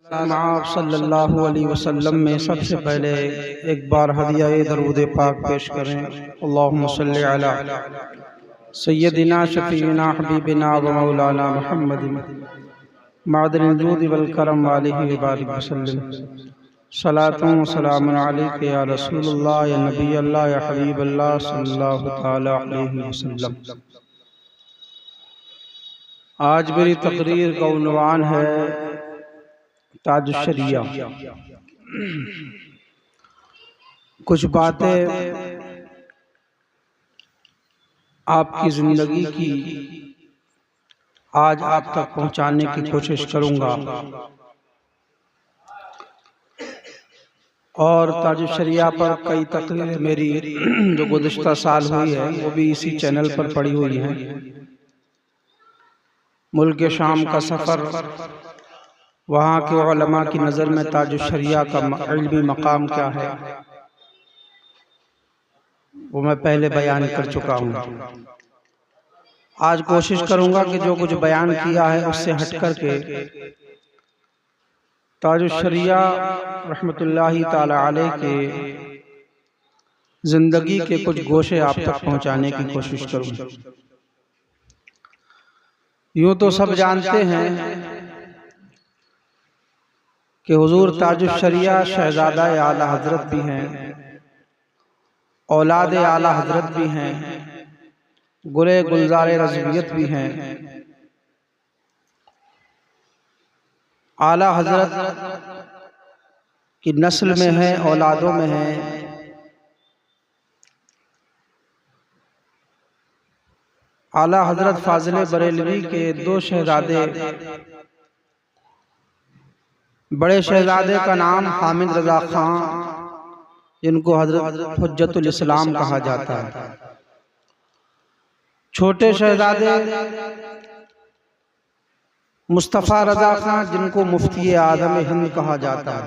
आप सल्लल्लाहु अलैहि वसल्लम में सबसे पहले एक बार हदिया दरूद पाक पेश करें। अल्लाहुम्मा सल्ली अला सय्यदिना शफीना हबीबिना व मौलाना मुहम्मदिन मअदनिल जूद वल करम वालिहि व बारिक वसल्लम। सलातुन व सलामुन अलैका या रसूलल्लाह या नबी अल्लाह या हबीब अल्लाह सल्लल्लाहु तआला अलैहि वसल्लम। आज मेरी तकरीर का उन्वान है ताज शरिया। कुछ बातें आपकी जिंदगी की आज आप तक पहुंचाने की कोशिश करूंगा और ताज शरिया पर कई तकरीरें मेरी जो गुज़िश्ता साल हुई है वो भी इसी चैनल पर पड़ी हुई हैं। मुल्क शाम का सफ़र, वहाँ के उलमा की नज़र में ताज शरिया का इल्मी मकाम क्या है वो मैं पहले बयान कर चुका हूँ। आज कोशिश करूँगा कि जो कुछ बयान किया है उससे हट कर के ताज शरिया रहमतुल्लाहि ताला अलैह के जिंदगी के कुछ गोशे आप तक पहुँचाने की कोशिश करूँ। यूँ तो सब जानते हैं कि हुजूर ताजुश शरिया शहजादा आला हजरत भी हैं, औलाद आला हजरत भी हैं, गुले गुलजार रज़वियत भी हैं। आला हजरत की नस्ल में है, औलादों में है। आला हजरत फाजिल बरेलवी के दो शहजादे, बड़े शहजादे का नाम हामिद रजा खां, जिनको हजरत हुज्जतुल इस्लाम कहा जाता है। छोटे शहजादे मुस्तफ़ा रजा खां, जिनको मुफ्ती आज़म हिंद कहा जाता है।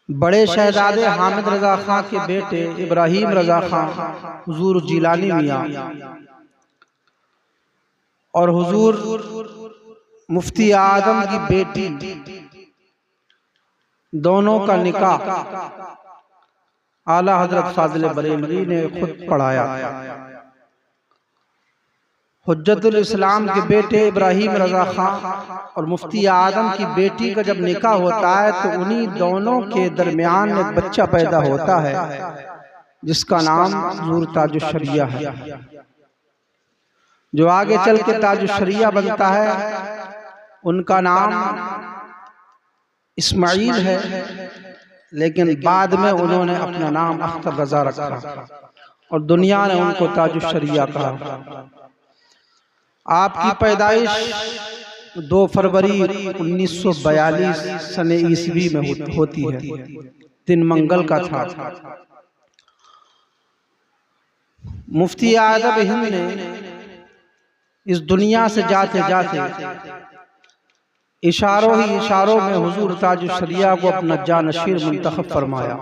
बड़े शहजादे हामिद रजा खां के बेटे इब्राहिम रजा खां हुजूर जिलानी मियां और हुजूर मुफ्ती आदम की बेटी, दोनों का निकाह आला हजरत फाजिल बरेलवी ने खुद पढ़ाया। हुज्जतुल इस्लाम के बेटे इब्राहिम रजा खां और मुफ्ती आदम की बेटी का जब निकाह होता है तो उन्हीं दोनों के दरमियान एक बच्चा पैदा होता है जिसका नाम हुजूर ताजुश शरिया है, जो आगे चल के ताजुश शरिया बनता है। उनका नाम इस्माइल है, लेकिन बाद में उन्होंने अपना नाम अख्तर रजा रखा और दुनिया ने उनको ताजुश शरिया कहा। आपकी पैदाइश 2 फरवरी 1942 सने ईस्वी में होती है। दिन मंगल का था। मुफ्ती आज़म हिंद ने इस दुनिया से जाते जाते इशारों ही इशारों में हुजूर ताजुश शरिया को अपना जानशीर मुंतखब फरमाया।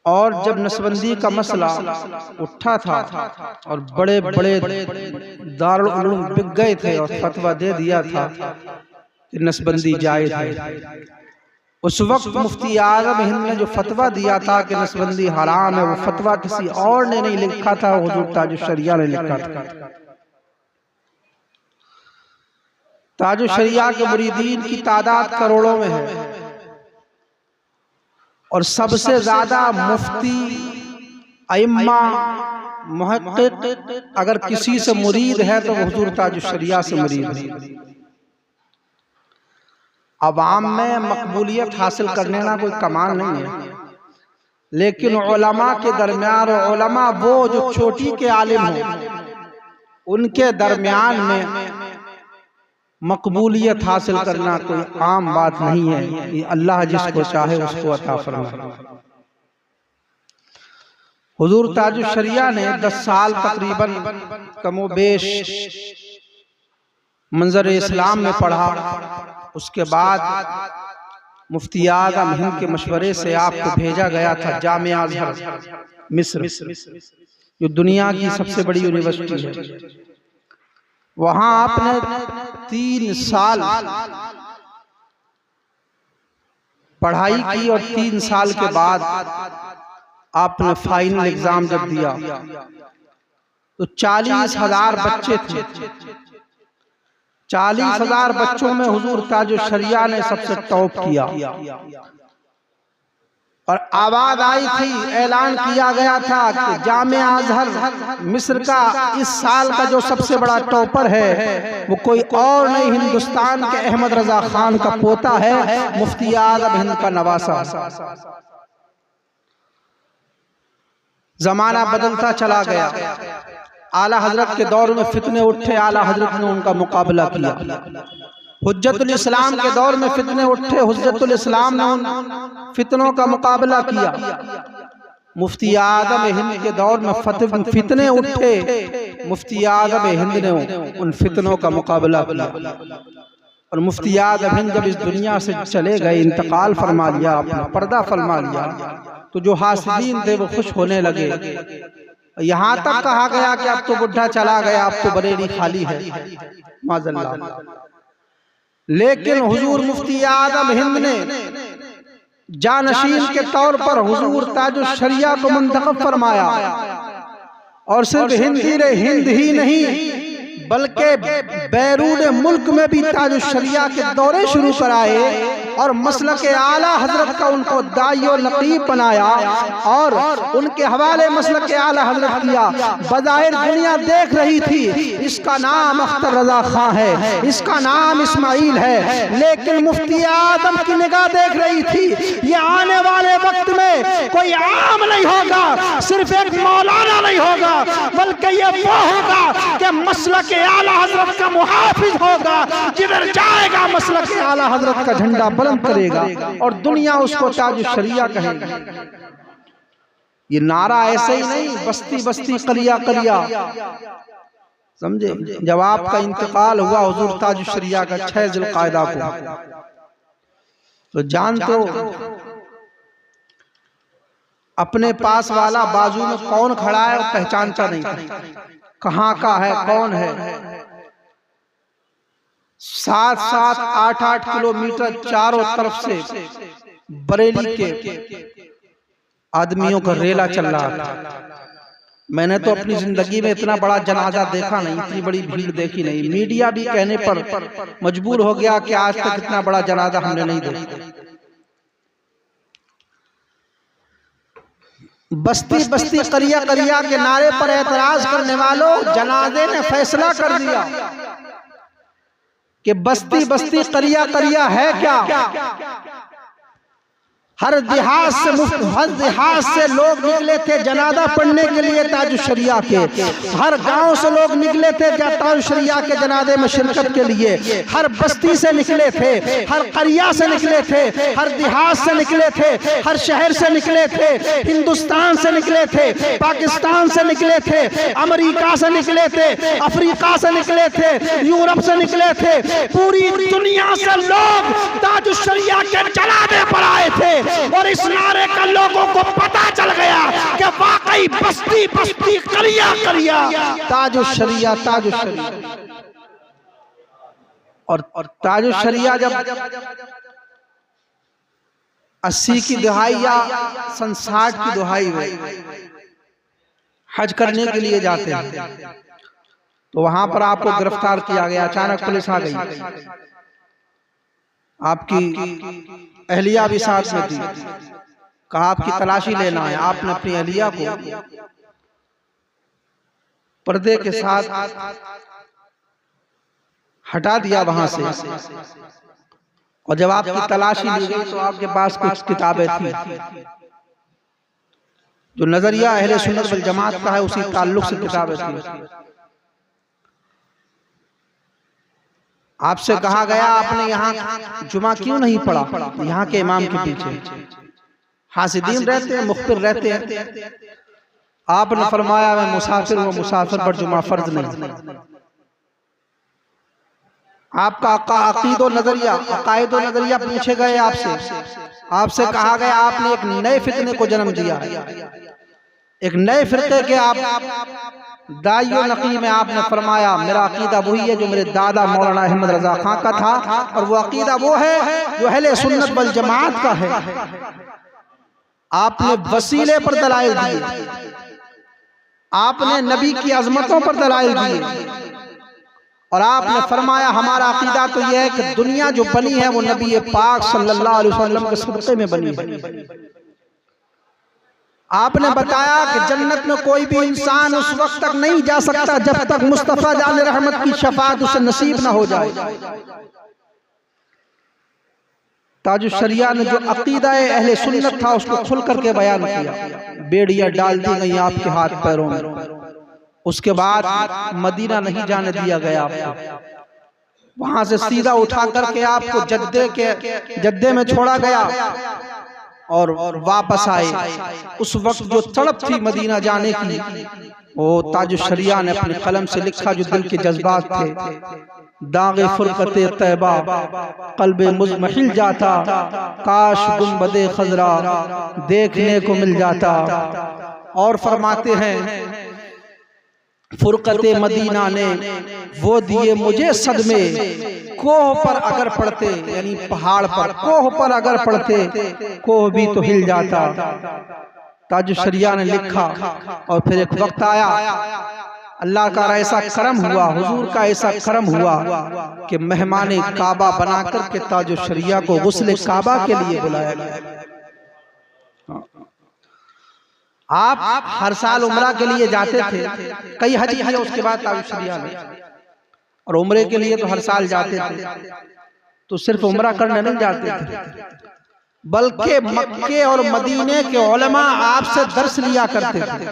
और जब नसबंदी का मसला उठा था और बड़े बड़े दारुल उलूम बिक गए थे और फतवा दे दिया था कि नसबंदी जायज़ है, उस वक्त मुफ्ती आज़म हिंद ने जो फतवा दिया था कि नसबंदी हराम है, वो फतवा किसी और ने नहीं लिखा था, हुजूर ताजुश शरिया ने लिखा था। ताजुश शरिया के मुरीदीन की तादाद करोड़ों में है और सबसे ज्यादा मुफ्ती, अइम्मा, मुहक्किक अगर किसी से मुरीद है तो हुजूर ताजुश शरिया से मुरीद है। अवाम में मकबूलियत हासिल करने ना कोई कमाल नहीं है, लेकिन उलमा के दरमियान, उलमा वो जो छोटी के आलिम हो, उनके दरमियान में मकबूलियत हासिल करना कोई आम बात नहीं है। ये अल्लाह जिसको चाहे उसको अता फरमाए। हुजूर ताजुश शरिया ने 10 साल तकरीबन कमोबेश मंजर इस्लाम में पढ़ा। उसके बाद मुफ्ती आज़म हिंद के मशवरे से आपको भेजा गया था जामिया अज़हर मिस्र, जो दुनिया की सबसे बड़ी यूनिवर्सिटी है। वहां आपने 3 साल पढ़ाई की और 3 साल के बाद आपने फाइनल एग्जाम जब दिया तो 40,000 बच्चे थे। 40,000 बच्चों में हुजूर ताजुश शरिया ने सबसे टॉप किया और आवाज आई थी, ऐलान किया गया था कि जामिया अज़हर मिस्र का इस साल का जो सबसे बड़ा टॉपर है वो कोई और नहीं, हिंदुस्तान के अहमद रजा खान का पोता है, मुफ्ती आज़म हिंद का नवासा। जमाना बदलता चला गया। आला हजरत के दौर में फितने उठे, आला हजरत ने उनका मुकाबला किया। हुज्जतुल इस्लाम के दौर में फितने उठे, हुज्जतुल इस्लाम ने उन फितनों का मुकाबला किया। मुफ्ती आज़म हिंद के दौर में फितने उठे, मुफ्ती आज़म हिंद ने उन फितनों का मुकाबला किया। और मुफ्ती आज़म हिंद जब इस दुनिया से चले गए, इंतकाल फरमा लिया, आपने पर्दा फरमा लिया, तो जो हासिदीन थे वो खुश होने लगे। यहाँ तक कहा गया कि अब तो बुढ़ा चला गया, अब तो बरेली खाली है, माज़अल्लाह। लेकिन हुजूर मुफ्ती आज़म हिंद ने जानशीन के तौर पर हुजूर ताजुश शरिया को मुंतखब फरमाया और सिर्फ हिंद ही नहीं बल्कि बैरून मुल्क में भी ताजुश शरिया के दौरे शुरू कराए और मसलक आला हजरत का उनको दाइयो लकीब बनाया और उनके हवाले मसलक आला हजरत किया। बज़ाहिर दुनिया देख रही थी इसका नाम अख्तर रजा खां है, इसका नाम इस्माइल है, लेकिन मुफ्ती आज़म की निगाह देख रही थी ये आने वाले वक्त में कोई आम नहीं होगा, सिर्फ एक मौलाना नहीं होगा, बल्कि ये वो होगा कि मसलक आला हजरत का मुहाफिज होगा, जिधर जाएगा मसलक आला हजरत का झंडा बुलंद करेगा और दुनिया उसको ताजुश शरिया कहेगी। ये नारा ऐसे ही नहीं, बस्ती बस्ती कलिया कलिया, समझे। जब आपका इंतकाल हुआ हुजूर ताजुश शरिया का 6 ज़िलक़ाइदा को, तो जानते हो अपने पास वाला बाजू में कौन खड़ा है पहचानता नहीं था, कहाँ का है, कौन है। 7-7, 8-8 किलोमीटर चारों तरफ से बरेली के आदमियों का रेला चल रहा था। मैंने तो अपनी जिंदगी में इतना बड़ा जनाजा देखा नहीं, इतनी बड़ी भीड़ देखी नहीं। मीडिया भी कहने पर मजबूर हो गया कि आज तक इतना बड़ा जनाजा हमने नहीं देखा। बस्ती बस्ती करिया करिया के नारे पर एतराज करने वालों, जनाजे ने फैसला कर दिया कि बस्ती बस्ती करिया करिया है क्या। हर देहात से लोग निकले थे जनाजा पढ़ने के लिए ताजुश शरिया के, हर गांव से लोग निकले थे ताजुश शरिया के जनाजे में शिरकत के लिए। हर बस्ती से निकले थे, हर करिया से निकले थे, हर देहात से निकले थे, हर शहर से निकले थे, हिंदुस्तान से निकले थे, पाकिस्तान से निकले थे, अमेरिका से निकले थे, अफ्रीका से निकले थे, यूरोप से निकले थे, पूरी दुनिया से लोग ताजुश शरिया के जनाजे पर आए थे। और इस नारे का लोगों को पता चल गया कि वाकई बस्ती बस्ती कलिया कलिया ताजुश शरिया, ताजुश शरिया। और ताजुश शरिया जब 80 की दुहाई या 60 की दुहाई में हज करने के लिए जाते हैं तो वहां पर आपको गिरफ्तार किया गया। अचानक पुलिस आ गई, आपकी अहलिया भी साथ में थी, कहा आपकी तलाशी लेना है। आपने अपनी अहलिया को पर्दे के साथ हटा दिया वहां से, और जब आपकी तलाशी ली गई तो आपके पास कुछ किताबें थी जो नजरिया अहले सुन्नत वल जमात का है, उसी ताल्लुक से किताबें थी। आपसे कहा गया आपने यहाँ जुमा क्यों नहीं पढ़ा, यहाँ के इमाम के पीछे हासिदीन रहते हैं, मुख्बिर रहते हैं। आपने फरमाया मैं मुसाफिर हूँ, मुसाफिर पर जुमा फर्ज नहीं। आपका अकीदो नजरिया, अकायदो नजरिया पूछे गए आपसे कहा गया आपने एक नए फितने को जन्म दिया है, एक नए फिरके के आप दाइयो नकी में आपने फरमाया मेरा अकीदा वही है जो मेरे दादा मौलाना अहमद रजा खां का था, और वो अकीदा वो है जो अहले सुन्नत वल जमात का है। आपने वसीले पर दलाइल दिए, आपने नबी की अजमतों पर दलाइल दिए, और आपने फरमाया हमारा अकीदा तो यह है कि दुनिया जो बनी है वो नबी पाक सल्लल्लाहु अलैहि वसल्लम के सदक़े में बनी है। आपने बताया कि जन्नत में कोई भी इंसान उस वक्त तक नहीं जा सकता जब तक मुस्तफा जान रहमत की शफाअत उसे नसीब ना हो जाए। ताजुश शरिया ने जो अकीदा अहले सुन्नत था उसको खुल करके बयान किया। बेड़ियां डाल दी गई आपके हाथ पैरों में, उसके बाद मदीना नहीं जाने दिया गया आपको, वहां से सीधा उठा करके आपको जद्दे में छोड़ा गया और वापस आए। उस वक्त जो तड़प थी मदीना जाने की, वो ताजुश शरिया ने अपने कलम से लिखा जो दिल के जज्बात थे। दागे फुरकते तैबा कल्बे मुज़महिल जाता, काश गुंबदे खजरा देखने को मिल जाता। और फरमाते हैं फुरकते मदीना ने वो दिए मुझे सदमे, कोह पर अगर पड़ते, यानी पहाड़ पर कोह पर अगर पड़ते कोह भी तो हिल जाता। ताजुश शरिया ने लिखा। और फिर एक वक्त आया, अल्लाह का ऐसा करम हुआ, हुजूर का ऐसा करम हुआ कि मेहमान काबा बनाकर के ताजुश शरिया को गुस्ले काबा के लिए बुलाया गया। आप हर साल उम्रा के लिए जाते थे, कई हज किया उसके बाद ताजुश शरिया में, और उम्रे के लिए तो हर साल जाते थे। तो सिर्फ उम्रा करने नहीं जाते थे, बल्कि मक्के और मदीने के उलमा आपसे दर्स लिया करते थे।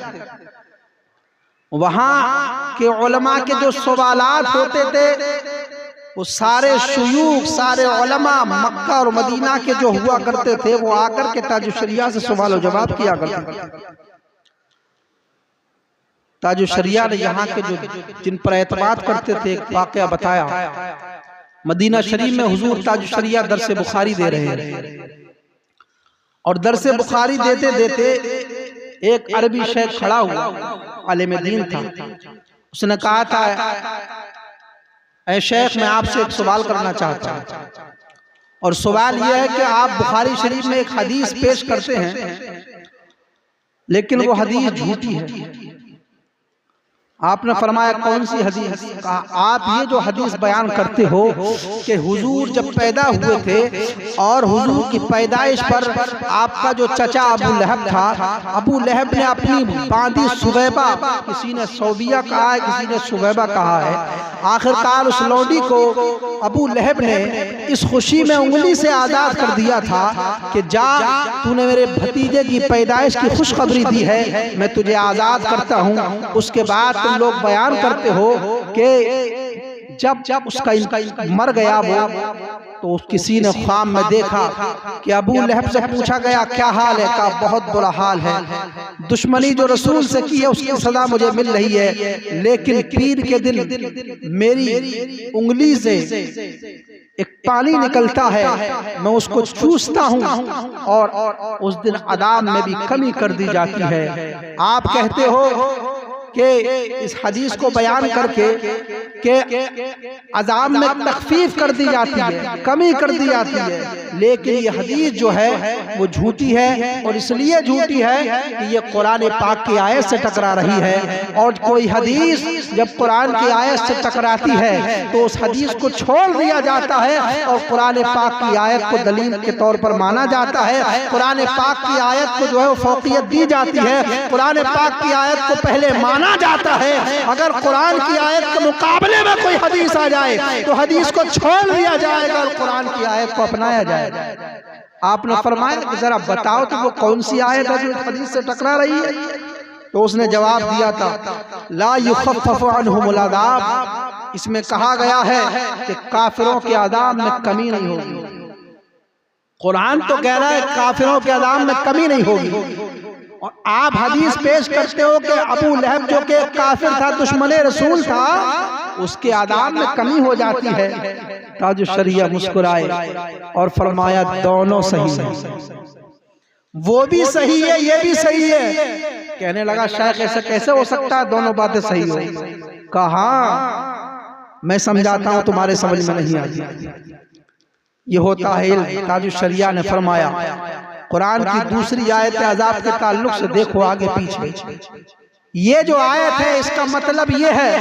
वहां के उलमा के जो सवालात होते थे वो सारे शुयूख, सारे उलमा मक्का और मदीना के जो हुआ करते थे वो आकर के ताजुश शरिया से सवाल जवाब किया करते थे। ताजुश शरिया ने यहाँ के जो जिन पर एतमाद करते थे एक वाकया बताया। मदीना शरीफ में हुजूर ताजुश शरिया दर्स बुखारी दे रहे हैं, और दर्स बुखारी देते देते एक अरबी शेख खड़ा हुआ, आलिम दीन था। उसने कहा था ऐ शेख मैं आपसे एक सवाल करना चाहता हूँ, और सवाल यह है कि आप बुखारी शरीफ में एक हदीस पेश करते हैं लेकिन वो हदीस झूठी है। आपने फरमाया कौन सी हदीस? आप ये जो हदीस बयान करते हो कि हुजूर जब पैदा हुए थे और हुजूर की पैदाइश पर आपका जो चचा अबू लहब था, अबू लहब ने अपनी बांदी सुबैबा, किसी ने सौबिया कहा है, किसी ने सुबैबा कहा है, आखिरकार उस लौंडी को अबू लहब ने इस खुशी में उंगली से आजाद कर दिया था कि जा तूने मेरे भतीजे की पैदाइश की खुशखबरी दी है, मैं तुझे आजाद करता हूँ। उसके बाद लोग बयान करते हो कि जब उसका मर गया वो, तो किसी ने ख्वाब में देखा कि अबू लहब से पूछा गया क्या हाल है? कहा बहुत बुरा हाल है, दुश्मनी जो रसूल से की है उसकी सजा मुझे मिल रही है, लेकिन पीर के दिन मेरी उंगली से एक पानी निकलता है, मैं उसको चूसता हूँ और उस दिन अदाब में भी कमी कर दी जाती है। आप कहते हो कि इस हदीस को बयान करके कि अज़ाब में तखफीफ कर दी जाती है, कमी कर दी जाती है, लेकिन ये हदीस जो है वो झूठी है। और इसलिए झूठी है कि ये कुरान पाक की आयत से टकरा रही है, और कोई हदीस जब कुरान की आयत से टकराती है तो उस हदीस को छोड़ दिया जाता है और कुरान पाक की आयत को दलील के तौर पर माना जाता है। कुरान पाक की आयत को जो है वो फौकियत दी जाती है, कुरान पाक की आयत को पहले माना जाता है। अगर कुरान की आयत के मुकाबले में कोई हदीस आ जाए तो हदीस को छोड़ दिया जाएगा और कुरान की आयत को अपनाया जाएगा। आपने फरमाया कि जरा बताओ तो वो कौन सी आयत है जो हदीस से टकरा रही है? तो उसने जवाब दिया था ला युखफ़फ़ु अन्हुमुल अज़ाब, इसमें कहा गया है कि काफिरों के अज़ाब में कमी नहीं होगी। कुरान तो कह रहा है काफिरों के अज़ाब में कमी नहीं होगी, और आप हदीस पेश करते हो कि अबू लहब जो कि काफिर था, दुश्मन रसूल था, उसके आदाब में कमी हो जाती है। ताजुश शरिया मुस्कुराए और फरमाया दोनों सही है। वो भी सही है ये भी सही है। कहने लगा शायख ऐसा कैसे हो सकता है दोनों बातें सही हो? कहा मैं समझाता हूं तुम्हारे समझ में नहीं आती। ये होता है इल्म। ताजुश शरिया ने फरमाया कुरान की दूसरी आयत अज़ाब के ताल्लुक से देखो आगे पीछे। ये जो आयत है इसका मतलब ये है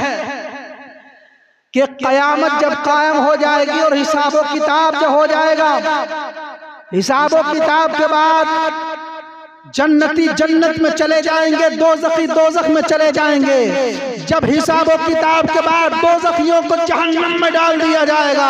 कि कयामत जब कायम हो जाएगी और हिसाबो किताब जब हो जाएगा, हिसाबो किताब के बाद जन्नती जन्नत में चले जाएंगे, दोज़खी दोज़ख में चले जाएंगे। जब हिसाबो किताब के बाद दोज़खियों को जहन्नम में डाल दिया जाएगा,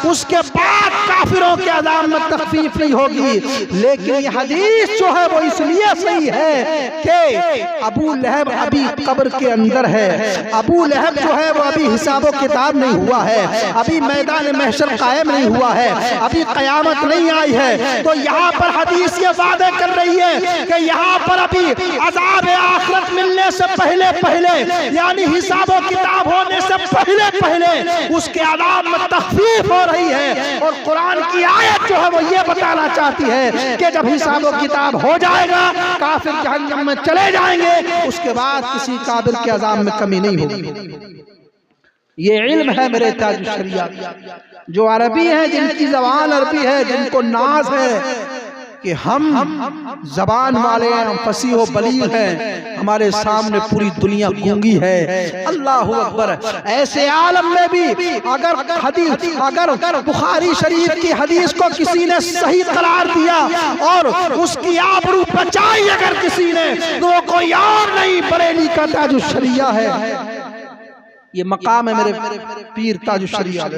उसके बाद काफिरों के अज़ाब में तखफीफ नहीं होगी। लेकिन ये हदीस जो है वो इसलिए सही है कि अबू लहब अभी कब्र के अंदर है। अबू लहब जो है वो अभी हिसाबो किताब नहीं हुआ है, अभी मैदान महशर कायम नहीं हुआ है, अभी कयामत नहीं आई है। तो यहाँ पर हदीस ये वादे कर रही है कि यहाँ पर अभी अज़ाब आखिरत मिलने से पहले पहले, यानी हिसाबो किताब होने से पहले पहले उसके अज़ाब में तखफीफ हो रही है। और कुरान की आयत जो है वो ये बताना चाहती है कि जब हिसाबो किताब हो जाएगा, काफिर जहन्नम में चले जाएंगे, उसके बाद किसी काबिल के अज़ाब में कमी नहीं होगी। ये इल्म है मेरे ताजुश शरिया। जो अरबी है, जिनकी ज़बान अरबी है, जिनको नाज है कि हम जबान वाले हैं, हम फसीह बलीग हैं, हमारे सामने पूरी दुनिया गूंगी है। अल्लाह अकबर। ऐसे आलम में भी अगर बुखारी शरीफ की हदीस को किसी ने सही करार दिया और उसकी आबरू बचाई अगर किसी ने, तो कोई और नहीं बरेली का ताजुश शरिया है। ये मकाम है मेरे पीर ताजुश शरिया।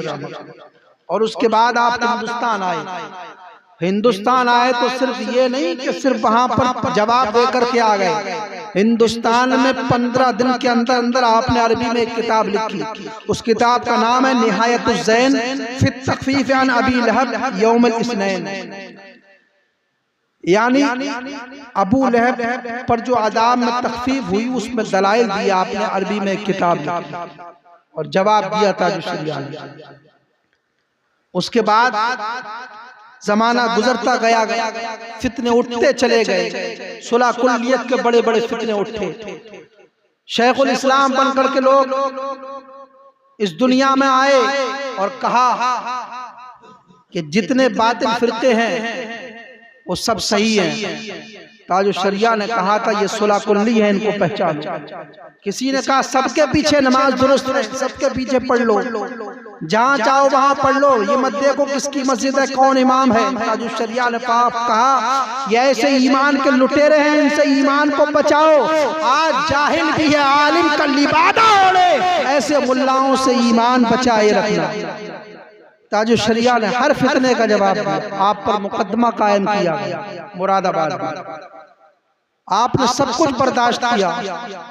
और उसके बाद आप हिंदुस्तान आए। हिंदुस्तान आए तो सिर्फ ये नहीं कि सिर्फ वहां पर जवाब देकर के आ गए। हिंदुस्तान में 15 दिन के अंदर अंदर आपने अरबी में एक किताब लिखी। उस किताब का नाम है निहायतुज़ ज़ैन फ़ी तख़फ़ीफ़ अन अबी लहब यौमुल इस्नैन। यानी अबू लहब पर जो अज़ाब में तख़फ़ीफ़ हुई उसमें दलाइल दिया आपने अरबी में एक किताब लिखी और जवाब दिया था जो शरिया ने। उसके बाद जमाना गुजरता गया, फितने उठते चले गए। सुलह कुल्लियत के बड़े बड़े फितने उठे। शेखुल इस्लाम बनकर के लोग इस दुनिया में आए और कहा कि जितने बातिल फिरके हैं वो सब सही हैं। ताजुश शरिया ने कहा था ये सुलह कुल्ली है, इनको पहचानो। किसी ने कहा सबके पीछे नमाज दुरुस्त है, सबके पीछे पढ़ लो, जहाँ चाहो वहां पढ़ लो, ये मत देखो किसकी मस्जिद है, कौन इमाम है। ताजुश शरिया ने कहा ये ऐसे ईमान के लुटेरे हैं, इनसे ईमान को बचाओ। आज जाहिल भी है, आलिम का लिबादा ओढ़े, ऐसे मुल्लाओं से ईमान बचाए रखना। ताजुश शरिया ने हर फितने का जवाब दिया। आप पर मुकदमा कायम किया गया मुरादाबाद में, आपने सब कुछ बर्दाश्त किया,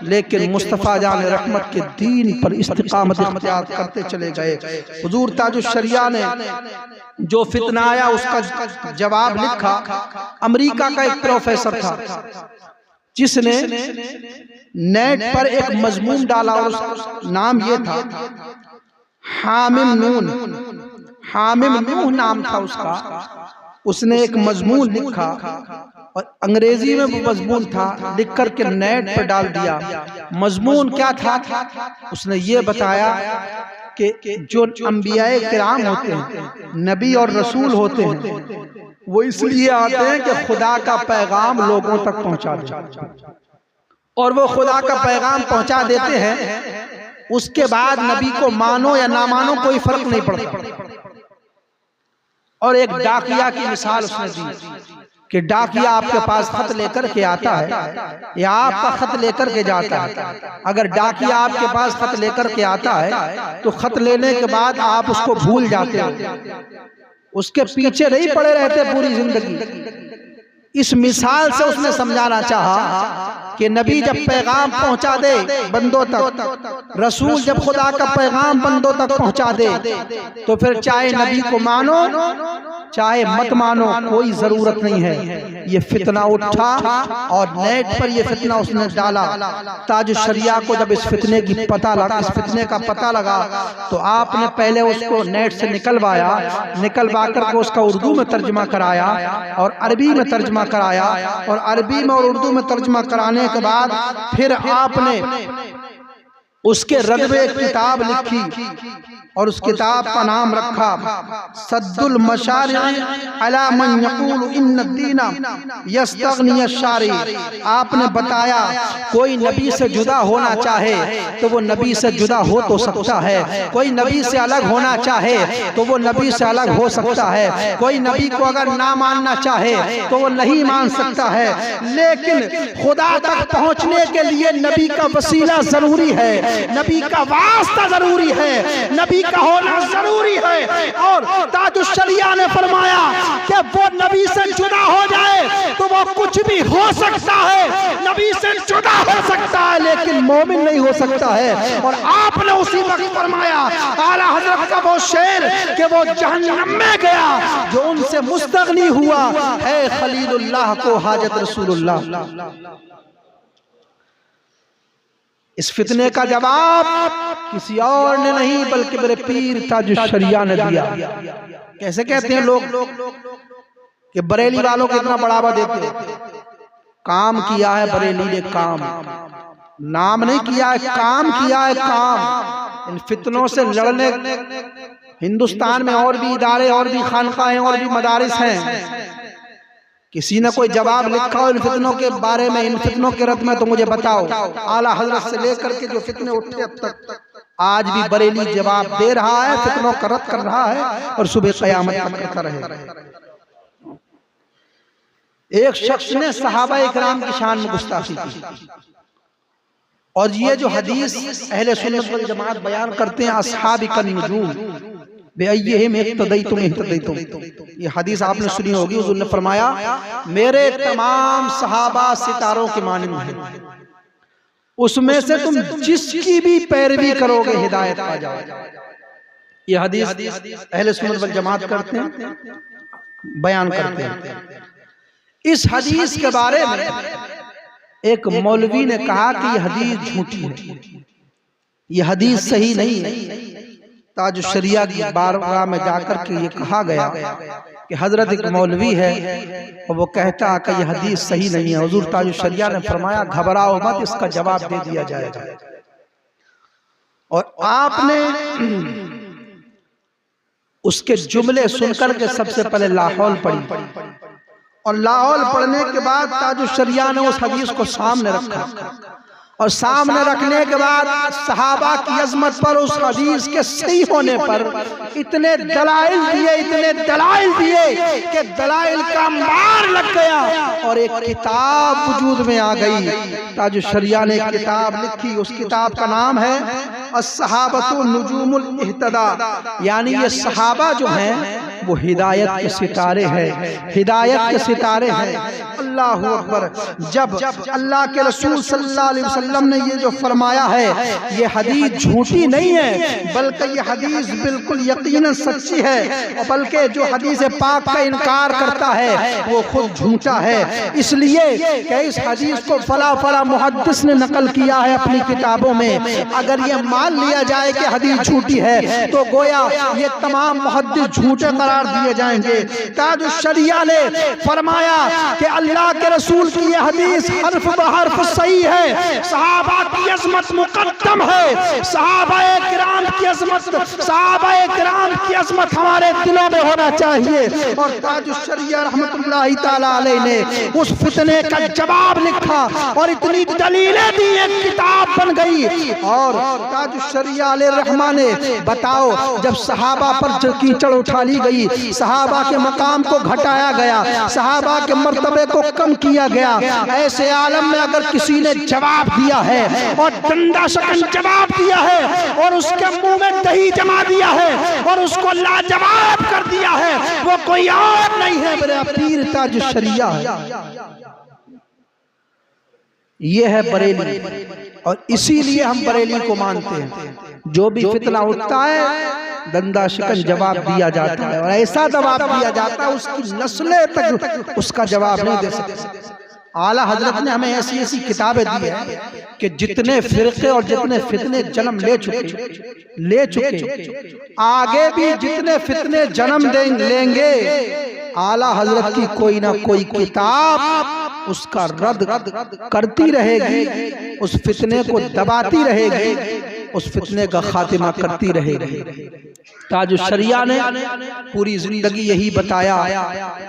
लेकिन मुस्तफ़ा जान रहमत के दीन पर इस्तिकामत इख्तियार करते चले गए। हुजूर ताजुश शरिया ने जो फितना आया उसका जवाब लिखा। अमेरिका का एक प्रोफेसर था जिसने नेट पर एक मजमून डाला और उसका नाम ये था हामिम नून। हामिम नूह नाम था उसका। उसने एक मजमून लिखा और अंग्रेजी में वो मजमून था, लिख कर के नेट पर डाल दिया। मजमून क्या था? उसने ये बताया कि जो अंबियाए किराम होते हैं, नबी और रसूल होते हैं, वो इसलिए आते हैं कि खुदा का पैगाम लोगों तक पहुंचा दें, और वो खुदा का पैगाम पहुंचा देते हैं। उसके बाद नबी को मानो या ना मानो कोई फर्क नहीं पड़ता। और एक डाकिया की मिसाल उसने दी कि डाकिया आपके पास खत लेकर के आता है या आपका खत लेकर के जाता है। अगर डाकिया आपके पास खत लेकर के आता है तो खत लेने के बाद आप उसको भूल जाते हो, उसके पीछे नहीं पड़े रहते पूरी जिंदगी। इस मिसाल से उसने समझाना चाहा कि नबी जब पैगाम पहुंचा दे बंदों तक, रसूल जब खुदा का पैगाम बंदों तक पहुंचा दे, तो फिर चाहे नबी को मानो चाहे मत मानो, कोई जरूरत नहीं है। ये फितना उठा और नेट पर ये फितना उसने डाला। ताज शरिया को जब इस फितने की पता लगा, इस फितने का पता लगा, तो आपने पहले उसको नेट से निकलवा कर उसका उर्दू में तर्जमा कराया और अरबी में तर्जमा कराया, और अरबी में और उर्दू में तर्जमा कराने के बाद फिर आपने उसके रगबे किताब लिखी और उस किताब का नाम रखा सद्दुल मशारिअ अला मन यक़ूल इन्न दीना यस्तग़नी अश-शारी। आपने बताया कोई नबी से जुदा होना चाहे तो वो नबी से जुदा हो तो सकता है, कोई नबी से अलग होना चाहे तो वो नबी से अलग हो सकता है, कोई नबी को अगर ना मानना चाहे तो वो नहीं मान सकता है, लेकिन खुदा तक पहुंचने के लिए नबी का वसीला जरूरी है, नबी का वास्ता जरूरी है, नबी का होना जरूरी है। और ताजुश शरिया ने फरमाया कि वो नबी से जुदा हो जाए तो वो कुछ भी हो सकता है, नबी से जुदा हो सकता है लेकिन मोमिन नहीं हो सकता है। और आपने उसी वक्त फरमाया आला हजरत का वो शेर कि वो जहन्नम में गया जो उनसे मुस्तगनी हुआ है खलीलुल्लाह को हाजत रसूलुल्लाह। इस फितने का जवाब किसी और ने नहीं बल्कि मेरे पीर ताजुश शरिया ने दिया। कैसे कहते हैं लोग कि बरेली वालों को इतना बढ़ावा देते हैं? काम किया है बरेली ने, काम, नाम नहीं किया है, काम किया है, काम। इन फितनों से लड़ने हिंदुस्तान में और भी इदारे और भी खानकाहें और भी मदारिस हैं। किसी ने कोई जवाब लिखा हो इन फितनों के बारे में, इन फितनों के रद्द में, तो मुझे बताओ। आला हजरत से लेकर के जो फितने उठे अब तक, आज भी बरेली जवाब दे रहा है, फितनों का रद्द कर रहा है और सुबह क़यामत तक करता रहेगा। एक शख्स ने सहाबा इकराम की शान में गुस्ताखी की, और ये जो हदीस अहले सुन्नत वल जमात बयान करते हैं अस्हाबिकन नुजूम बेअय्यिहिम इक्तदैतुम इक्तदैतुम, ये हदीस आपने सुनी होगी। हुज़ूर ने फरमाया मेरे तमाम सहाबा सितारों के मानिंद हैं, उसमें से तुम जिसकी भी पैरवी करोगे हिदायत पा जाओगे। ये हदीस अहले सुन्नत वल जमात करते हैं, बयान करते हैं। इस हदीस के बारे में एक मौलवी ने कहा कि यह हदीस झूठी है, यह हदीस सही नहीं है। ताजुश शरिया की बारगाह में जाकर के ये कहा गया कि हजरत एक मौलवी है और वो कहता है कि यह हदीस सही नहीं है। हुजूर ताजुश शरिया ने फरमाया घबराओ मत, इसका जवाब दे दिया जाएगा। और आपने उसके जुमले सुनकर के सबसे पहले लाहौल पढ़ी, और लाहौल पढ़ने के बाद ताजुश शरिया ने उस हदीस को सामने रखा, और सामने रखने के बाद सहाबा की अजमत पर, उस हदीस के सही होने पर इतने दलाइल दिए, इतने दलाइल दिए कि दलाइल का मार लग गया और एक किताब वजूद में आ गई। ताजुश शरिया ने एक किताब लिखी, उस किताब का नाम है अस्सहाबतु नुजूमुल इह्तिदा, यानी ये सहाबा जो हैं वो हिदायत के सितारे हैं, हिदायत के सितारे हैं। अल्लाहु अकबर। जब अल्लाह के रसूल सल्लल्लाहु अलैहि वसल्लम ने ये जो फरमाया है, ये हदीस झूठी नहीं है, बल्कि ये हदीस बिल्कुल यकीनन सच्ची है, और बल्कि जो हदीस पाक का इनकार करता है वो खुद झूठा है। इसलिए कि इस हदीस को फला फला मुहद्दिस ने नकल किया है अपनी किताबों में, अगर ये मान लिया जाए कि हदीस झूठी है तो गोया ये तमाम मुहद्दिस झूठे करार दिए जाएंगे। ताजुश शरिया ने फरमाया कि अल्लाह के रसूल की यह हदीस हर्फ बहर्फ सही है, सहाबा की अज़मत मुक़द्दम है, सहाबाए किराम की अज़मत, सहाबाए किराम की अज़मत हमारे दिलों में होना चाहिए। और ताजुश शरिया रहमतुल्लाहि ताला अलैह ने उस फितने का जवाब लिखा और इतनी दलीलें दी, एक किताब बन गई। और ताजुश शरिया अलैहि रहमा ने, बताओ, जब सहाबा पर कीचड़ उठा ली गई, सहाबा के मकाम को घटाया गया, सहाबा के मर्तबे को कम किया गया, ऐसे आलम में अगर किसी ने जवाब दिया है और डंडा शकन जवाब दिया है और उसके मुंह में दही जमा दिया है और उसको लाजवाब कर दिया है, वो कोई और नहीं है, मेरा पीर ताजुश शरिया है। ये है बरेली, और इसीलिए हम बरेली को मानते हैं। जो भी फितना उठता है दंदा शिकन जवाब दिया जाता है, और ऐसा जवाब दिया जाता है उसकी नस्लें तक उसका जवाब नहीं दे सकते। आला हजरत ने हमें ऐसी ऐसी किताबें दी है कि जितने फिरके और जितने फितने जन्म ले चुके आगे भी जितने फितने जन्म लेंगे, आला हजरत की कोई ना कोई किताब उसका रद्द करती रहेगी, उस फितने को दबाती रहेगी, उस फितने का खातिमा करती रहेगी। ताजुश शरिया ने पूरी जिंदगी यही बताया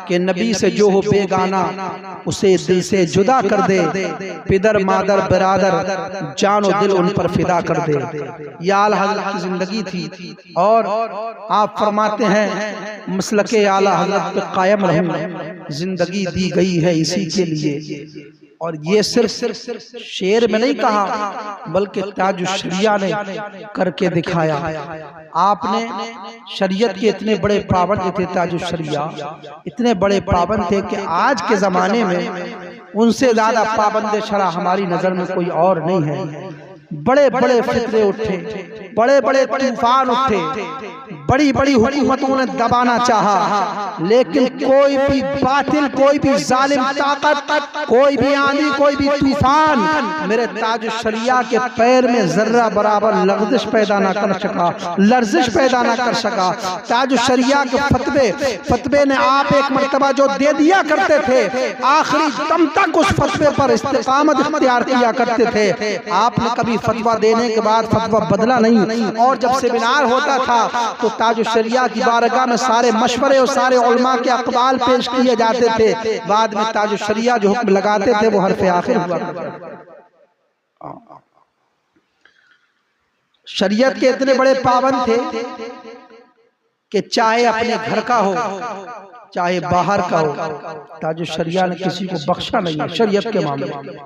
कि नबी से जो हो बेगाना उसे दिल से जुदा कर दे, पिदर मादर बिरादर जानो दिल उन पर फिदा कर दे। यह आला हजरत की जिंदगी थी, और आप फरमाते हैं मसलके आला हजरत पे कायम रहूं, जिंदगी दी गई है इसी के लिए। और ये सिर्फ शेर में नहीं कहा, बल्कि ताजुश शरिया ने करके दिखाया। आपने शरीयत के इतने बड़े पाबंद थे, ताजुश शरिया इतने बड़े पाबंद थे कि आज के जमाने में उनसे ज्यादा पाबंद शरा हमारी नजर में कोई और नहीं है। बड़े बड़े फितने उठे, बड़े बड़े तूफान उठे, बड़ी बड़ी हुकूमतों ने दबाना चाहा, लेकिन कोई भी बातिल, कोई भी जालिम ताकत, कोई भी आंधी, कोई भी तूफान मेरे ताजुश शरिया के पैर में जर्रा बराबर लर्जिश पैदा ना कर सका, लर्जिश पैदा ना कर सका। ताजुश शरिया के फतवे ने आप एक मर्तबा जो दे दिया करते थे, आखिरी दम तक उस फतवे पर इस्तिकामत इख्तियार किया करते थे। आपने कभी फतवा देने के बाद फतवा बदला नहीं, और जब सेमिनार होता था तो ताजुश शरिया की बारगाह में सारे मशवरे और सारे उलमा के अक़वाल पेश किए जाते थे। बाद में ताजुश शरिया जो हुक्म लगाते थे वो हरफ आखिर हुआ। शरीयत के इतने बड़े पाबंद थे कि चाहे अपने घर का हो चाहे बाहर का हो, ताजुश शरिया ने किसी को बख्शा नहीं है शरीयत के मामले में।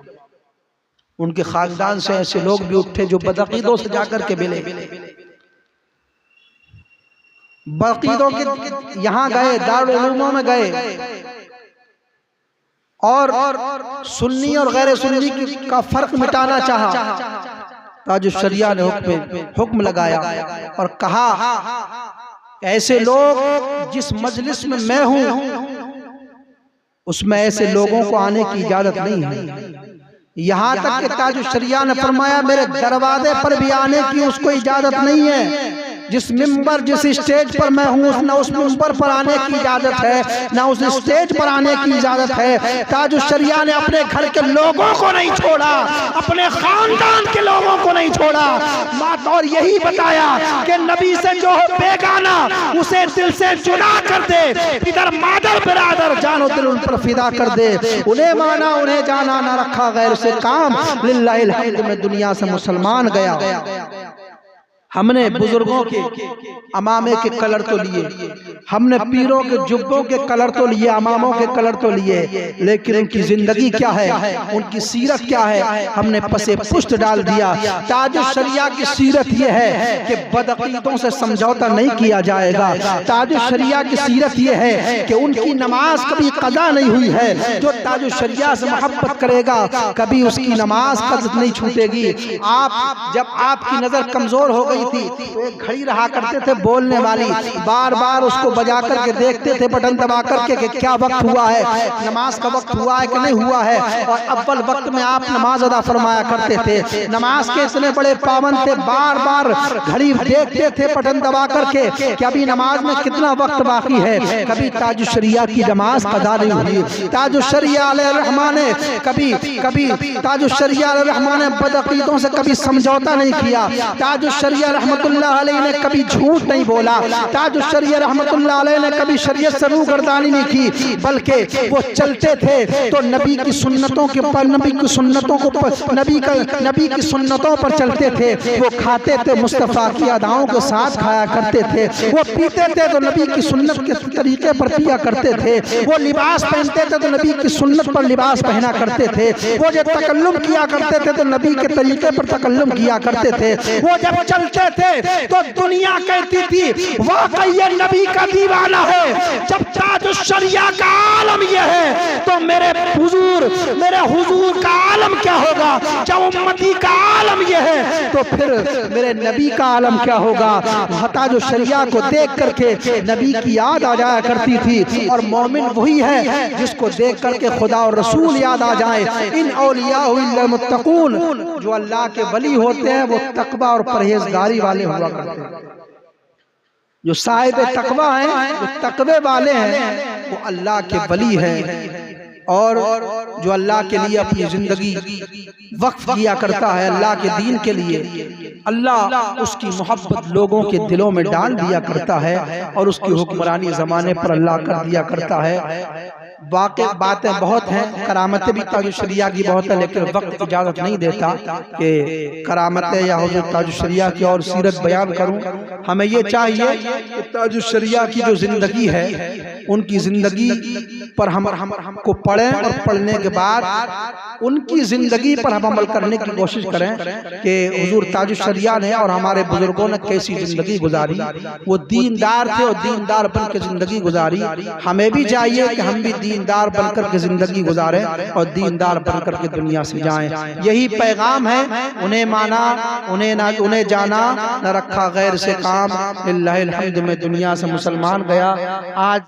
उनके खानदान से ऐसे लोग भी उठे जो बदअकीदों से जाकर के मिले, बदअकीदों के यहाँ गए, दारुल उलूमों में गए, और सुन्नी और गैर सुन्नी का फर्क मिटाना चाहा। ताजुश शरिया ने हुक्म लगाया और कहा ऐसे लोग जिस मजलिस में मैं हूं उसमें ऐसे लोगों को आने की इजाजत नहीं है। यहाँ तक कि ताजुश शरिया ने फरमाया मेरे दरवाजे पर भी आने की उसको इजाजत नहीं है। जिस मिंबर, जिस स्टेज पर मैं हूँ न उस मिंबर पर आने की इजाजत है, न उस स्टेज पर आने की इजाजत है। ताजुश शरिया ने अपने घर के लोगों को नहीं छोड़ा, अपने खानदान के लोगों को नहीं छोड़ा, और यही बताया कि नबी से जो हो बेगाना उसे दिल से जुदा कर दे, इधर मादर बिरादर जानो दिल उन पर फिदा कर दे। उन्हें माना उन्हें जाना, न रखा गैर से काम, लिल्लाहिल हम्द में दुनिया से मुसलमान गया। हमने बुजुर्गों के अमामे के कलर तो लिए, हमने पीरों के जुब्बों के कलर तो लिए, अमामों के कलर तो लिए, लेकिन उनकी जिंदगी क्या है, उनकी सीरत क्या है, हमने पसे पुष्ट डाल दिया। ताजुश शरिया की सीरत यह है कि बदअकीदों से समझौता नहीं किया जाएगा। ताजुश शरिया की सीरत यह है कि उनकी नमाज कभी कज़ा नहीं हुई है। जो ताजुश शरिया से मोहब्बत करेगा कभी उसकी नमाज कज़ा नहीं छूटेगी। आप जब आपकी नजर कमजोर हो गई थी तो एक घड़ी रहा करते थे बोलने वाली, बार बार उसको बजा करके देखते थे बटन दबा करके कि क्या वक्त हुआ है, नमाज का वक्त हुआ है कि नहीं हुआ है। और अव्वल वक्त में आप नमाज अदा फरमाया करते थे। नमाज के इतने बड़े पाबंद थे, बार बार घड़ी देखते थे बटन दबा करके कि अभी नमाज में कितना वक्त बाकी है। कभी ताजुश शरिया की नमाज कज़ा नहीं हुई। ताजुश शरिया अलैहिर्रहमान ने कभी ताजुश शरिया अलैहिर्रहमान ने बदअकीदों से कभी समझौता नहीं किया। ताजुश शरिया रहमतुल्लाह अलैह ने कभी झूठ नहीं बोला। ताजुश शरिया रहमतुल्लाह अलैह ने कभी शरीयत से रूगर्दानी नहीं की, बल्कि वो चलते थे तो नबी की सुन्नतों के पर, नबी की सुन्नतों को नबी की सुन्नतों पर चलते थे। वो खाते थे मुस्तफ़ा की अदाओं के साथ खाया करते थे। वो पीते थे तो नबी की सुन्नत के तरीके पर पिया करते थे। वो लिबास पहनते थे तो नबी की सुन्नत पर लिबास पहना करते थे। वो जब तकल्लुम किया करते थे तो नबी के तरीके पर तकल्लुम किया करते थे। वो जब चलते थे तो दुनिया कहती थी वाकई ये नबी का दीवाना है। जब ताजुश शरिया का आलम यह है तो मेरे हुजूर का आलम क्या होगा? जब उम्मती का आलम यह है तो फिर मेरे नबी का आलम क्या होगा? ताज शरिया को देख करके नबी की याद आ जाया करती थी। और मोमिन वही है जिसको देख करके खुदा और रसूल याद आ जाए। इन औलिया इल्ला मुत्तकून, जो अल्लाह के वली होते हैं वो तकवा और परहेजगारी वाले हुआ करते हैं। जो साहिब तकवा हैं, जो तकवे वाले हैं, वो अल्लाह के वली हैं। और जो अल्लाह के लिए अपनी जिंदगी वक्फ किया करता है, अल्लाह के दीन के लिए, अल्लाह उसकी मोहब्बत लोगों के दिलों में डाल दिया करता है और उसकी हुक्मरानी ज़माने पर अल्लाह कर दिया करता है। वाकई बातें बहुत हैं, करामतें भी ताज शरिया की बहुत है, लेकिन वक्त इजाज़त नहीं देता कि करामतें या हुज़ूर ताज शरिया की और सीरत बयान करूं। हमें ये चाहिए कि ताज शरिया की जो ज़िंदगी है, उनकी ज़िंदगी पर हमको पढ़ें और पढ़ने के बाद उनकी ज़िंदगी पर हम अमल करने की कोशिश करें कि हुज़ूर ताज शरिया ने और हमारे बुजुर्गों ने कैसी ज़िंदगी गुजारी। वो दीनदार थे और दीनदार बन के ज़िंदगी गुजारी। हमें भी चाहिए कि हम भी दीनदार बनकर के जिंदगी गुजारें और दीनदार बनकर के दुनिया से जाएं। यही पैगाम है। उन्हें माना, उन्हें जाना, न रखा गैर से काम। लिल्लाहिल हम्द में दुनिया से मुसलमान गया। आज